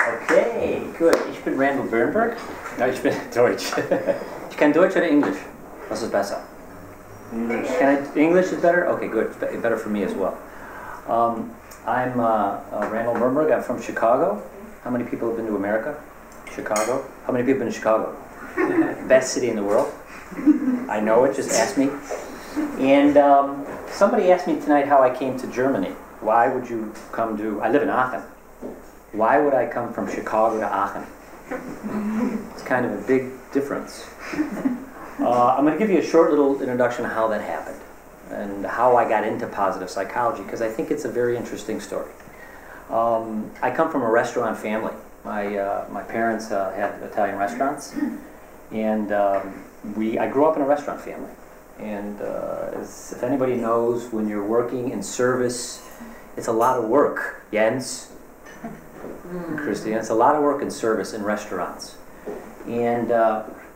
Okay, gut. Ich bin Randall Bernberg. No, ich bin Deutsch. Ich kann Deutsch oder English? Was ist besser? English. English is better? Okay, good. It's better for me as well. I'm Randall Bernberg. I'm from Chicago. How many people have been to America? Chicago? How many people have been to Chicago? Best city in the world. I know it, just ask me. And somebody asked me tonight how I came to Germany. Why would you come to, I live in Aachen. Why would I come from Chicago to Aachen? It's kind of a big difference. I'm going to give you a short little introduction of how that happened and how I got into positive psychology, because I think it's a very interesting story. I come from a restaurant family. My parents had Italian restaurants, and I grew up in a restaurant family. And if anybody knows, when you're working in service, it's a lot of work. Jens, Christian, it's a lot of work in service in restaurants. And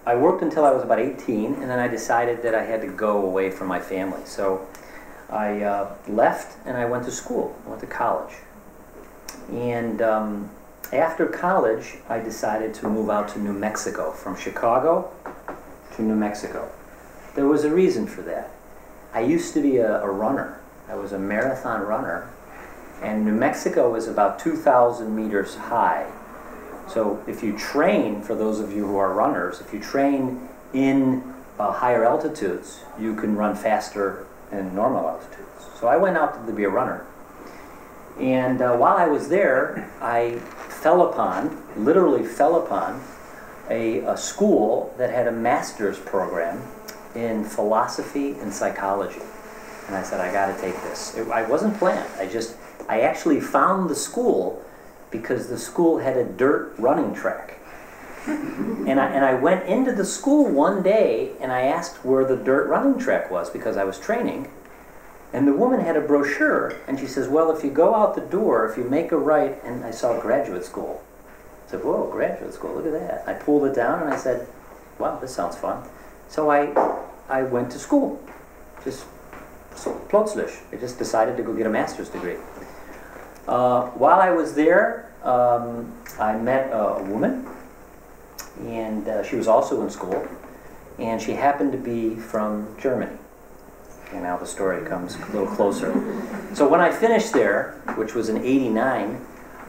I worked until I was about 18, and then I decided that I had to go away from my family. So I left and I went to school. I went to college. And after college, I decided to move out to New Mexico, from Chicago to New Mexico. There was a reason for that. I used to be a runner. I was a marathon runner, and New Mexico is about 2,000 meters high. So if you train, for those of you who are runners, if you train in higher altitudes, you can run faster in normal altitudes. So I went out to be a runner. And while I was there, I literally fell upon a school that had a master's program in philosophy and psychology. And I said, I got to take this. I wasn't planned. I actually found the school because the school had a dirt running track. And I went into the school one day and I asked where the dirt running track was because I was training. And the woman had a brochure, and she says, well, if you go out the door, if you make a right, and I saw graduate school. I said, whoa, graduate school, look at that. I pulled it down and I said, wow, this sounds fun. So I went to school, just plötzlich. I just decided to go get a master's degree. While I was there, I met a woman, and she was also in school, and she happened to be from Germany. And now the story comes a little closer. So when I finished there, which was in '89,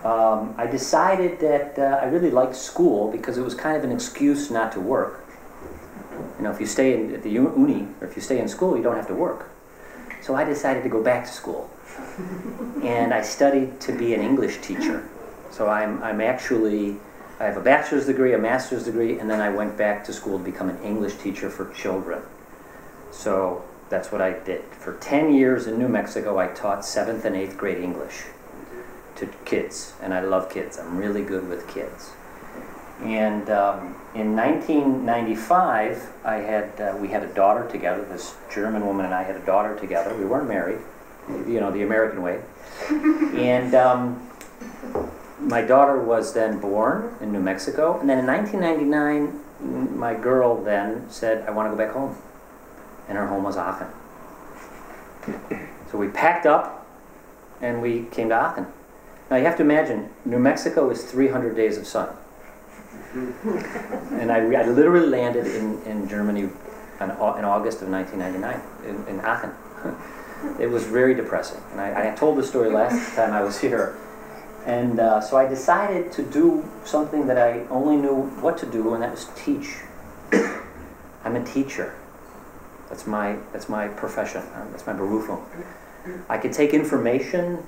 I decided that I really liked school because it was kind of an excuse not to work. You know, if you stay at the uni, or if you stay in school, you don't have to work. So I decided to go back to school. And I studied to be an English teacher. So I have a bachelor's degree, a master's degree, and then I went back to school to become an English teacher for children. So that's what I did. For 10 years in New Mexico, I taught 7th and 8th grade English to kids. And I love kids. I'm really good with kids. And in 1995, we had a daughter together. This German woman and I had a daughter together. We weren't married, you know, the American way. And my daughter was then born in New Mexico. And then in 1999, my girl then said, I want to go back home. And her home was Aachen. So we packed up and we came to Aachen. Now you have to imagine, New Mexico is 300 days of sun. And I literally landed in Germany in August of 1999, in Aachen. It was very depressing. And I told the story last time I was here. And so I decided to do something that I only knew what to do, and that was teach. I'm a teacher. That's my profession. That's my Berufung. I can take information,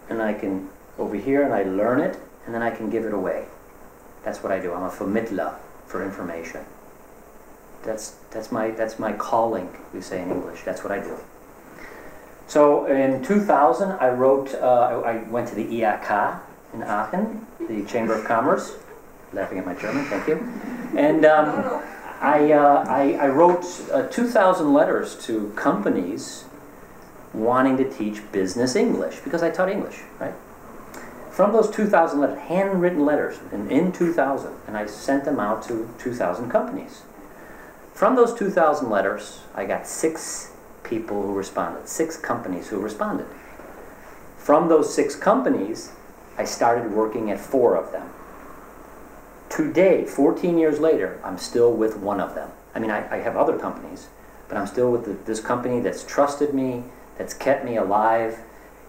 and I can over here, and I learn it, and then I can give it away. That's what I do. I'm a Vermittler for information. That's my calling, we say in English. That's what I do. So in 2000, I went to the IHK in Aachen, the Chamber of Commerce. Laughing at my German, thank you. And I wrote 2,000 letters to companies wanting to teach business English, because I taught English, right? From those 2,000 letters, handwritten letters, in 2000, and I sent them out to 2,000 companies. From those 2,000 letters, I got 6 people who responded, 6 companies who responded. From those 6 companies, I started working at 4 of them. Today, 14 years later, I'm still with one of them. I mean, I have other companies, but I'm still with this company that's trusted me, that's kept me alive,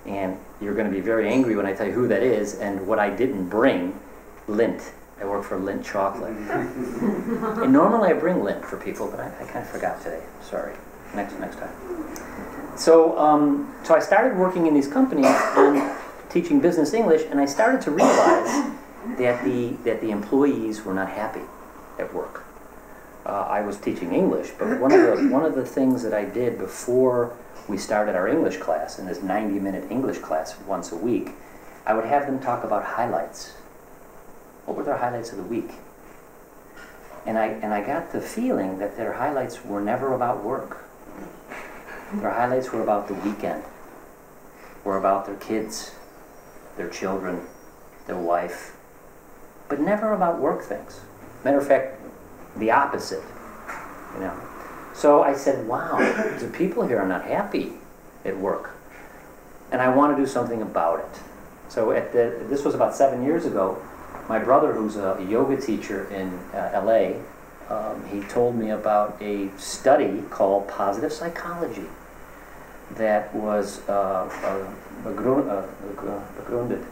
and you're going to be very angry when I tell you who that is and what I didn't bring, Lindt. I work for Lindt Chocolate. And normally I bring Lindt for people, but I kind of forgot today. Sorry. Next time. So I started working in these companies and teaching business English, and I started to realize that the employees were not happy at work. I was teaching English, but one of the things that I did before we started our English class, in this 90-minute English class once a week, I would have them talk about highlights. What were their highlights of the week? And I got the feeling that their highlights were never about work. Their highlights were about the weekend, were about their kids, their children, their wife, but never about work things. Matter of fact, the opposite, you know. So I said, wow, the people here are not happy at work, and I want to do something about it. So this was about 7 years ago. My brother, who's a yoga teacher in LA, he told me about a study called positive psychology that was begründet.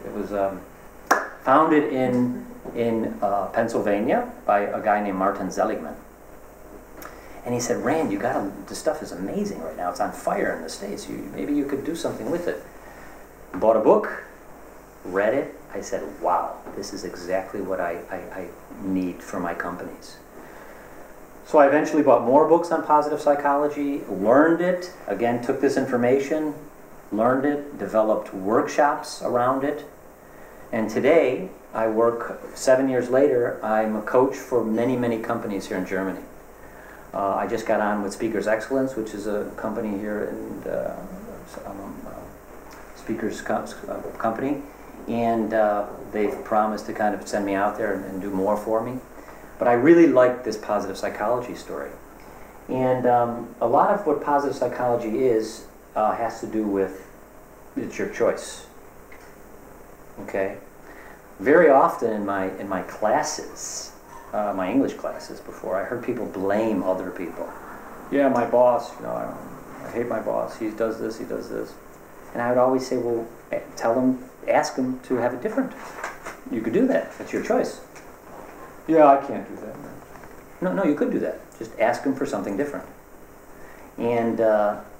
It was founded in Pennsylvania by a guy named Martin Seligman. And he said, Rand, this stuff is amazing right now. It's on fire in the States. Maybe you could do something with it. Bought a book, read it. I said, wow, this is exactly what I need for my companies. So I eventually bought more books on positive psychology, learned it, again, took this information, learned it, developed workshops around it. And today, I work, 7 years later, I'm a coach for many, many companies here in Germany. I just got on with Speakers Excellence, which is a company here in Speakers company, and they've promised to kind of send me out there and do more for me. But I really like this positive psychology story. And a lot of what positive psychology is has to do with it's your choice. Okay? Very often in my classes, my English classes before, I heard people blame other people. Yeah, my boss, you know, I hate my boss. He does this, he does this. And I would always say, well, ask him to have it different. You could do that. That's your choice. Yeah, I can't do that. No, you could do that. Just ask him for something different. And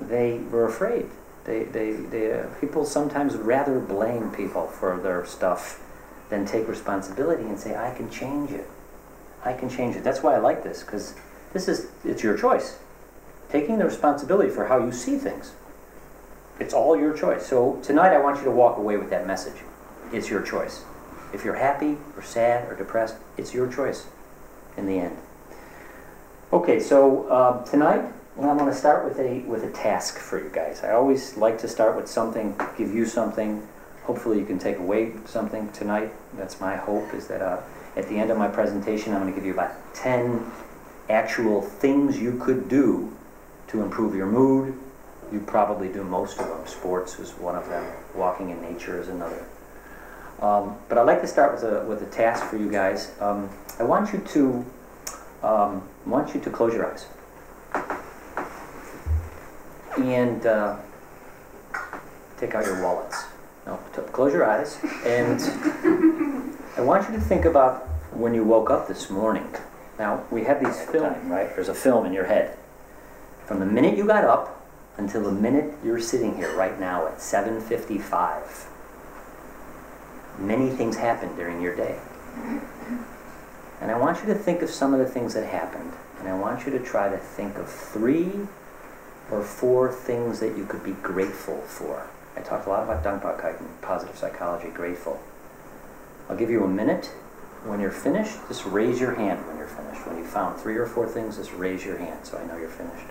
they were afraid. People sometimes would rather blame people for their stuff than take responsibility and say, I can change it. I can change it. That's why I like this, because it's your choice. Taking the responsibility for how you see things. It's all your choice. So tonight I want you to walk away with that message. It's your choice. If you're happy or sad or depressed, it's your choice in the end. Okay, so tonight I'm going to start with a task for you guys. I always like to start with something, give you something. Hopefully you can take away something tonight. That's my hope, is that at the end of my presentation I'm going to give you about 10 actual things you could do to improve your mood. You probably do most of them. Sports is one of them. Walking in nature is another. But I'd like to start with a task for you guys. I want you to close your eyes and take out your wallets. No, close your eyes, and I want you to think about when you woke up this morning. Now we have these film, right? There's a film in your head from the minute you got up until the minute you're sitting here right now at 7:55. Many things happened during your day. And I want you to think of some of the things that happened. And I want you to try to think of 3 or 4 things that you could be grateful for. I talked a lot about Dankbarkeit and positive psychology, grateful. I'll give you a minute. When you're finished, just raise your hand when you're finished. When you found 3 or 4 things, just raise your hand so I know you're finished.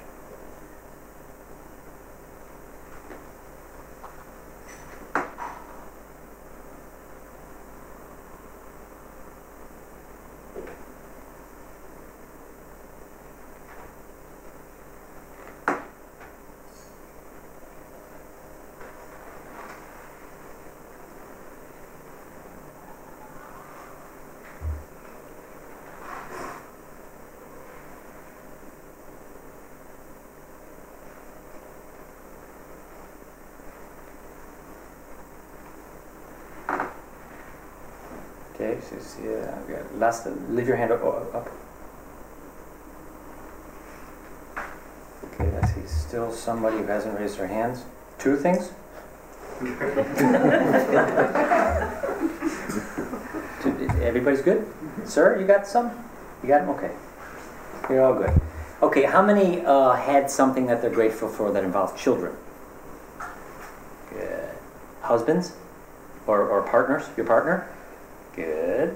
Okay, so yeah, last, leave your hand up. Okay, I see still somebody who hasn't raised their hands. Two things? Everybody's good? Sir, you got some? You got them? Okay. You're all good. Okay, how many had something that they're grateful for that involved children? Good. Husbands? Or partners? Your partner? Good.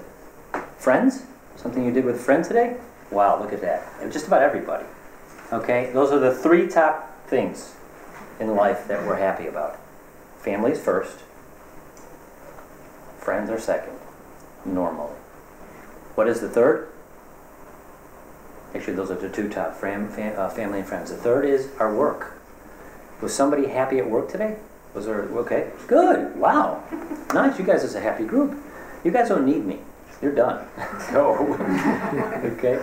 Friends? Something you did with a friend today? Wow, look at that. And just about everybody. Okay, those are the three top things in life that we're happy about. Families first. Friends are second, normally. What is the third? Actually, those are the two top, family and friends. The third is our work. Was somebody happy at work today? Was there, okay, good, wow. Nice, you guys is a happy group. You guys don't need me. You're done. Go. Okay?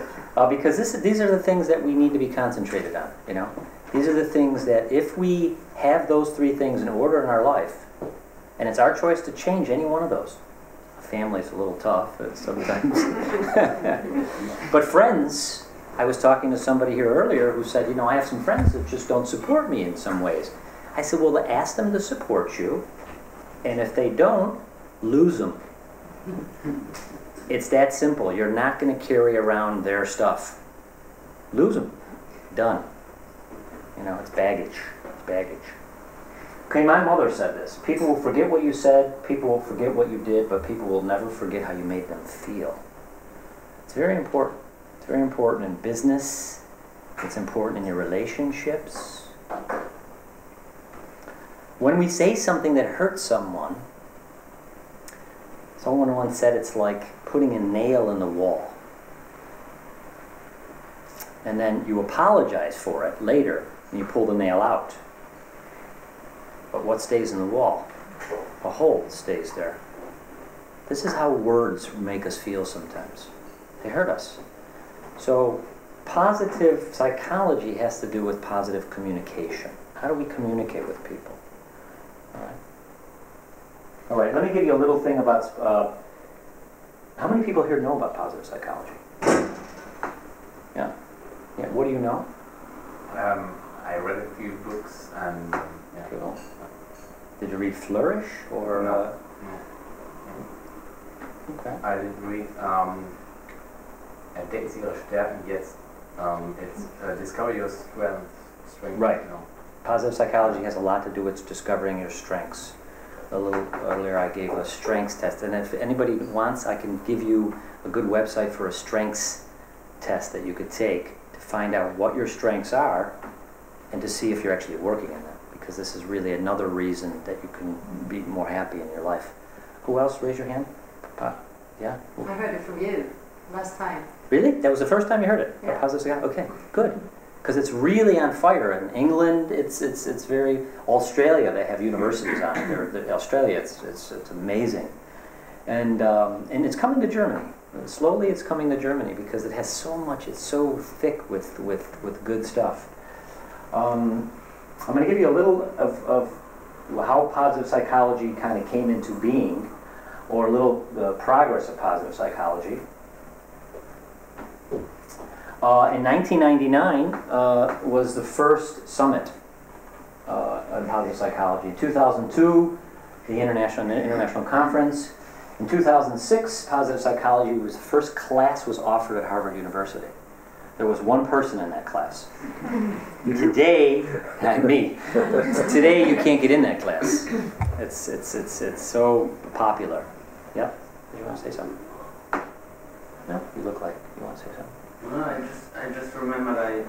Because these are the things that we need to be concentrated on, you know? These are the things that if we have those three things in order in our life, and it's our choice to change any one of those. Family's a little tough sometimes. But friends, I was talking to somebody here earlier who said, you know, I have some friends that just don't support me in some ways. I said, well, ask them to support you, and if they don't, lose them. It's that simple. You're not going to carry around their stuff. Lose them. Done. You know, it's baggage. It's baggage. Okay, my mother said this. People will forget what you said, people will forget what you did, but people will never forget how you made them feel. It's very important. It's very important in business. It's important in your relationships. When we say something that hurts someone, someone once said it's like putting a nail in the wall. And then you apologize for it later, and you pull the nail out. But what stays in the wall? A hole stays there. This is how words make us feel sometimes. They hurt us. So positive psychology has to do with positive communication. How do we communicate with people? All right, let me give you a little thing about, how many people here know about positive psychology? Yeah. Yeah. What do you know? I read a few books and yeah. Cool. Did you read Flourish or? No. Okay. I did read Entdecken Sie Ihre Stärken jetzt. It's discover your strength. Right. You know. Positive psychology has a lot to do with discovering your strengths. A little earlier I gave a strengths test, and if anybody wants, I can give you a good website for a strengths test that you could take to find out what your strengths are and to see if you're actually working in them, because this is really another reason that you can be more happy in your life. Who else? Raise your hand. Yeah? I heard it from you last time. Really? That was the first time you heard it? Yeah. Positive psychology? Okay, good. Because it's really on fire. In England, it's very. Australia, they have universities on it. Australia, it's amazing, and it's coming to Germany. Slowly, it's coming to Germany because it has so much. It's so thick with good stuff. I'm going to give you a little of how positive psychology kind of came into being, or a little the progress of positive psychology. In 1999 was the first summit on positive psychology. In 2002, the international conference. In 2006, positive psychology was the first class was offered at Harvard University. There was one person in that class. Today, me. Today you can't get in that class. It's so popular. Yep. Did you want to say something? No. You look like you want to say something. No, I just remembered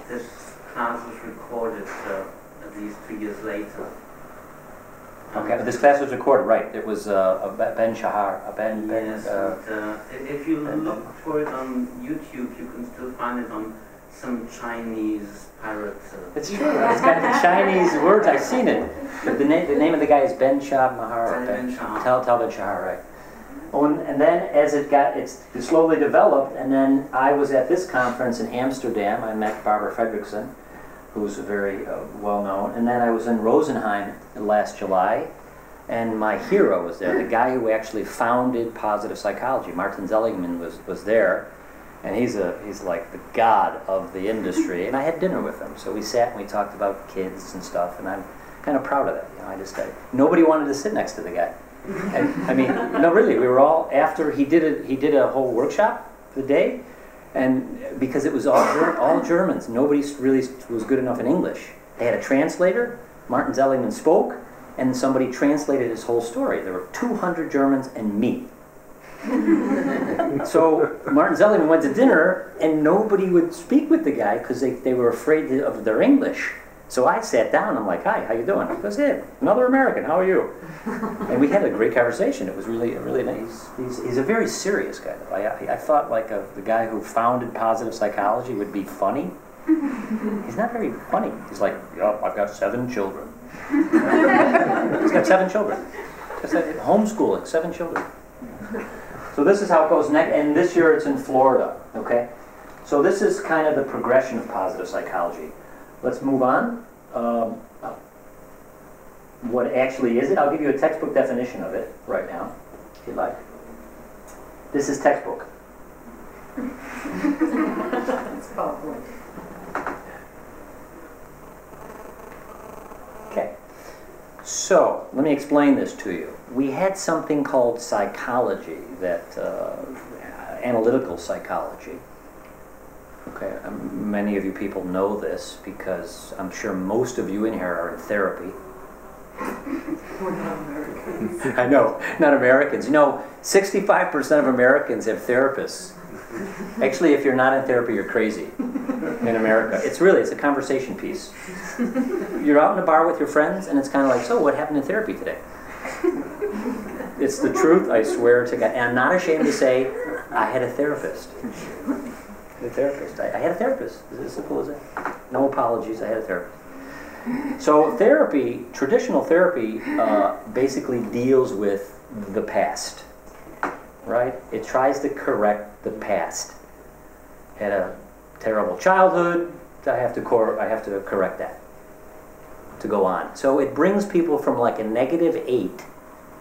this class was recorded at least 2 years later. Okay, but this class was recorded, right? It was Ben Shahar, Yes, if you look for it on YouTube, you can still find it on some Chinese pirate. It's true. It's got the Chinese words. I've seen it. The name of the guy is Ben Shah Mahar. Ben Shah. Tal Ben Shahar, right? Oh, and then as it slowly developed, and then I was at this conference in Amsterdam. I met Barbara Fredrickson, who's very well known, and then I was in Rosenheim last July, And my hero was there, the guy who actually founded positive psychology. Martin Seligman was there, and he's like the god of the industry. And I had dinner with him, so we sat and we talked about kids and stuff, and I'm kind of proud of that. Nobody wanted to sit next to the guy. And, I mean, no, really, we were all, after he did a whole workshop the day, and because it was all Germans, nobody really was good enough in English. They had a translator. Martin Seligman spoke, and somebody translated his whole story. There were 200 Germans and me. So Martin Seligman went to dinner, and nobody would speak with the guy because they were afraid of their English. So I sat down. I'm like, "Hi, how you doing?" He goes, "Hey, another American. How are you?" And we had a great conversation. It was really nice. He's a very serious guy, though. I thought like the guy who founded positive psychology would be funny. He's not very funny. He's like, "Yup, I've got 7 children." He's got 7 children. Just homeschooling, 7 children. So this is how it goes next. And this year it's in Florida. Okay. So this is kind of the progression of positive psychology. Let's move on. What actually is it? I'll give you a textbook definition of it right now, if you like. This is textbook. It's PowerPoint. Okay. So, let me explain this to you. We had something called psychology, analytical psychology. Okay, many of you people know this because I'm sure most of you in here are in therapy. We're not Americans. I know, not Americans. 65% of Americans have therapists. Actually, if you're not in therapy, you're crazy in America. It's a conversation piece. You're out in a bar with your friends, and it's kind of like, "So, what happened in therapy today?" It's the truth, I swear to God. And I'm not ashamed to say, I had a therapist. I had a therapist. It's as simple as that. No apologies, I had a therapist. So therapy, traditional therapy, basically deals with the past, right? It tries to correct the past. Had a terrible childhood, I have to correct that to go on. So it brings people from like a -8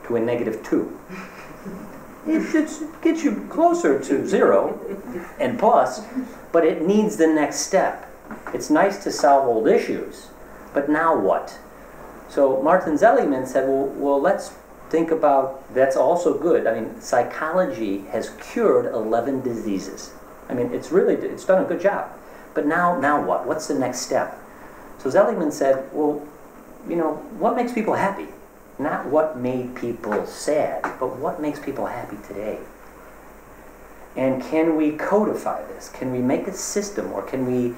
to a -2. It gets you closer to 0 and plus, but it needs the next step. It's nice to solve old issues, but now what? So Martin Seligman said, well, let's think about, that's also good. I mean, psychology has cured 11 diseases. I mean, it's done a good job. But now what? What's the next step? So Seligman said, well, what makes people happy? Not what made people sad, but what makes people happy today. And can we codify this? Can we make a system, or can we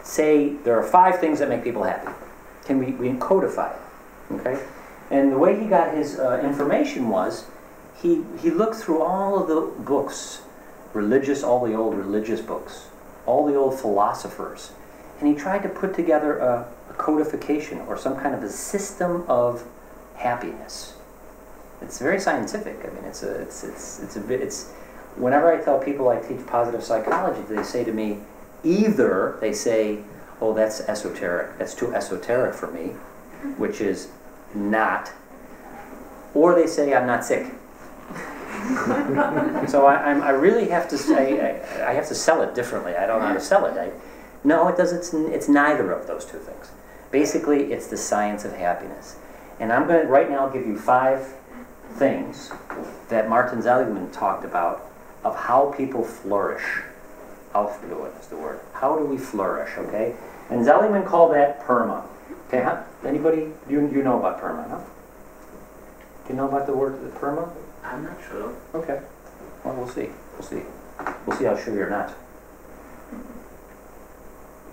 say there are 5 things that make people happy? Can we codify it? Okay. And the way he got his information was he looked through all of the books, all the old religious books, all the old philosophers, and he tried to put together a codification or some kind of a system of happiness. It's very scientific. I mean, whenever I tell people I teach positive psychology, they say to me, either they say, "Oh, that's esoteric. That's too esoteric for me," which is not, or they say, "I'm not sick." So I really have to say, I have to sell it differently. I don't know how to sell it. No, it doesn't. It's neither of those two things. Basically, it's the science of happiness. And I'm going to right now give you 5 things that Martin Seligman talked about of how people flourish. Aufblühen is the word. How do we flourish, okay? And Seligman called that PERMA. Okay, huh? Anybody, you know about PERMA, huh? Do you know about the word PERMA? I'm not sure. Okay. Well, we'll see. We'll see how sure you're not.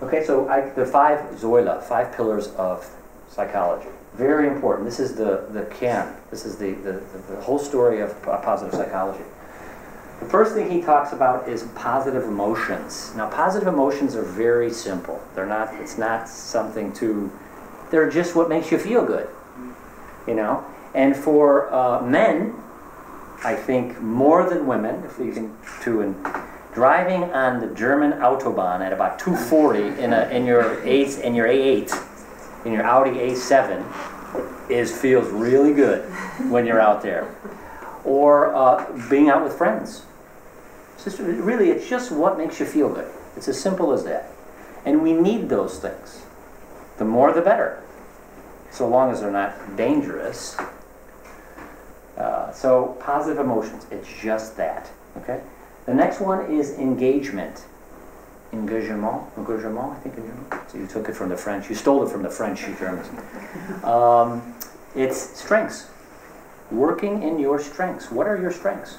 Okay, so the 5 pillars of psychology. Very important. This is the kern. This is the whole story of positive psychology. The first thing he talks about is positive emotions. Now, positive emotions are very simple. It's not something they're just what makes you feel good. And for men, I think more than women, if you can, driving on the German Autobahn at about 240 in your A8, in your Audi A7, feels really good when you're out there. Or being out with friends. Really, it's just what makes you feel good. It's as simple as that. And we need those things. The more the better, so long as they're not dangerous. So positive emotions, it's just that. Okay. The next one is engagement. Engagement, I think in German. So you took it from the French. You stole it from the French, you Germans. It's strengths. Working in your strengths. What are your strengths?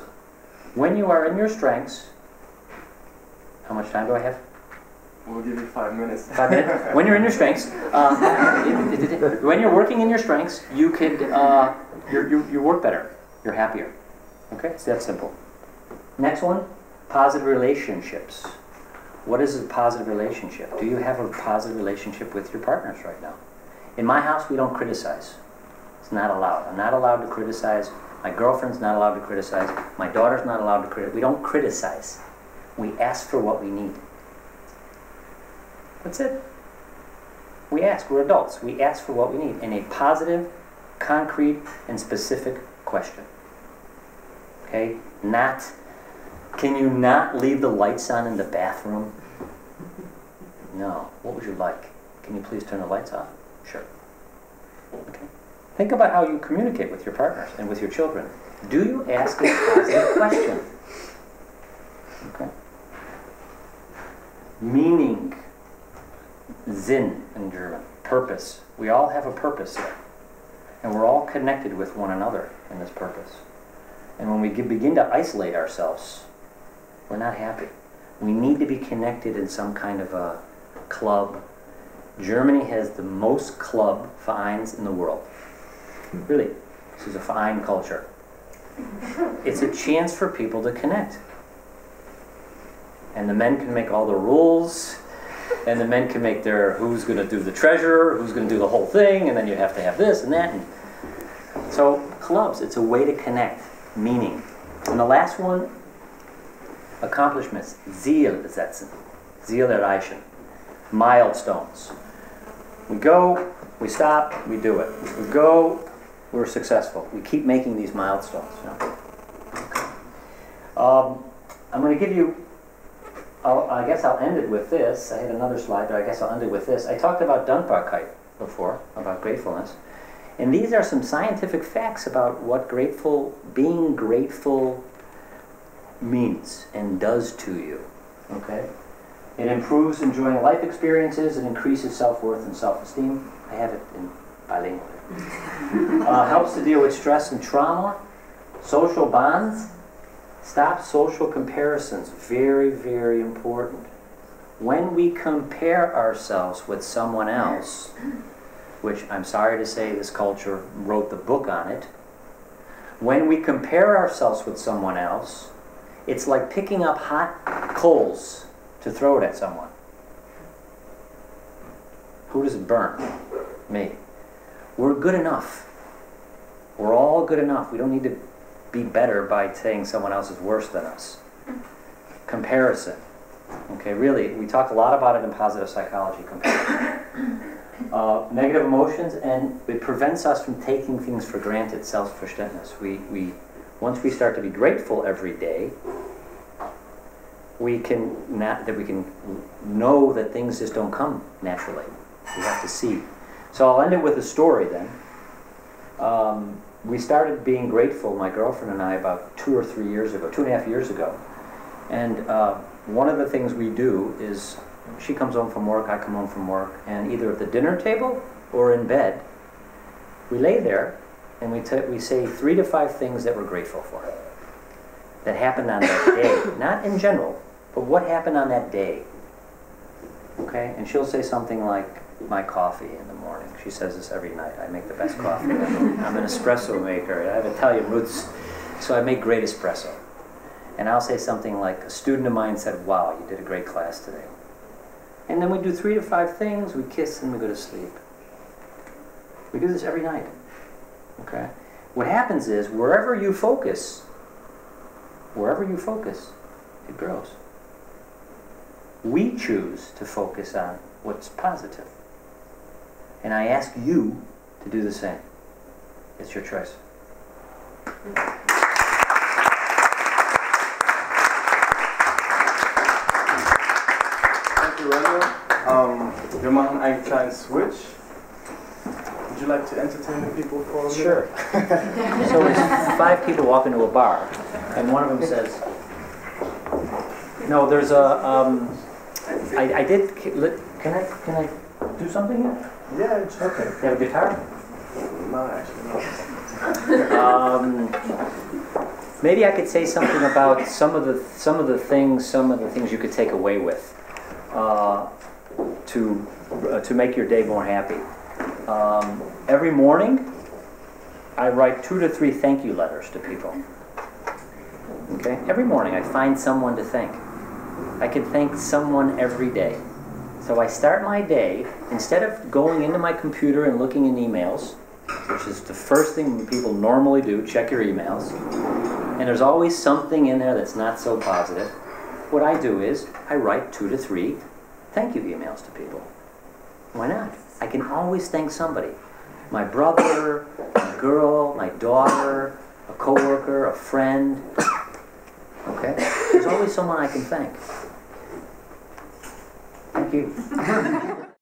When you are in your strengths, how much time do I have? We'll give you 5 minutes. 5 minutes? When you're in your strengths, when you're working in your strengths, you could, you work better. You're happier. Okay? It's that simple. Next one, positive relationships. What is a positive relationship? Do you have a positive relationship with your partners right now? In my house, we don't criticize. It's not allowed. I'm not allowed to criticize. My girlfriend's not allowed to criticize. My daughter's not allowed to criticize. We don't criticize. We ask for what we need. That's it. We ask. We're adults. We ask for what we need in a positive, concrete, and specific question. Okay? Not, can you not leave the lights on in the bathroom? No. What would you like? Can you please turn the lights off? Sure. Okay. Think about how you communicate with your partners and with your children. Do you ask a positive question? Okay. Meaning. Sinn in German. Purpose. We all have a purpose here. And we're all connected with one another in this purpose. And when we begin to isolate ourselves, we're not happy. We need to be connected in some kind of a club. Germany has the most club vereins in the world. Really. This is a verein culture. It's a chance for people to connect. And the men can make all the rules, and the men can make their, who's going to do the treasurer, who's going to do the whole thing, and then you have to have this and that. And so clubs, it's a way to connect, meaning. And the last one, accomplishments, Ziel setzen, Ziel erreichen, milestones. We go, we stop, we do it. We go, we're successful. We keep making these milestones. You know? I'm going to give you, I guess I'll end it with this. I had another slide, but I guess I'll end it with this. I talked about Dankbarkeit before, about gratefulness. And these are some scientific facts about what being grateful means and does to you. Okay? It improves enjoying life experiences. It increases self-worth and self-esteem. I have it in bilingual. Helps to deal with stress and trauma. Social bonds. Stop social comparisons. Very, very important. When we compare ourselves with someone else, which I'm sorry to say this culture wrote the book on it, when we compare ourselves with someone else, it's like picking up hot coals to throw it at someone. Who does it burn? Me. We're good enough. We're all good enough. We don't need to be better by saying someone else is worse than us. Comparison. Okay, really, we talk a lot about it in positive psychology, comparison. Negative emotions, and it prevents us from taking things for granted, Selbstverständnis. Once we start to be grateful every day, we can know that things just don't come naturally. We have to see. So I'll end it with a story then. We started being grateful, my girlfriend and I, about 2.5 years ago. And one of the things we do is, she comes home from work, I come home from work, and either at the dinner table or in bed, we lay there and we say 3 to 5 things that we're grateful for. That happened on that day. Not in general, but what happened on that day. Okay? And she'll say something like, my coffee in the morning. She says this every night. I make the best coffee. I'm an espresso maker. I have Italian roots, so I make great espresso. And I'll say something like, a student of mine said, wow, you did a great class today. And then we do 3 to 5 things, we kiss and we go to sleep. We do this every night. Okay? What happens is, wherever you focus, it grows. We choose to focus on what's positive. And I ask you to do the same. It's your choice. Thank you, Randall. Wir machen einen kleinen Switch. Would you like to entertain the people for a minute? Sure. So there's 5 people walk into a bar, and one of them says, no, there's a, I did, can I do something here? Yeah, it's okay. You have a guitar? No, actually, no. Maybe I could say something about some of the things you could take away with to make your day more happy. Every morning, I write 2 to 3 thank you letters to people. Okay? Every morning, I find someone to thank. I can thank someone every day. So I start my day, instead of going into my computer and looking in emails, which is the first thing people normally do, check your emails, and there's always something in there that's not so positive. What I do is, I write 2 to 3 thank you emails to people. Why not? I can always thank somebody. My brother, my girl, my daughter, a coworker, a friend. Okay? There's always someone I can thank. Thank you.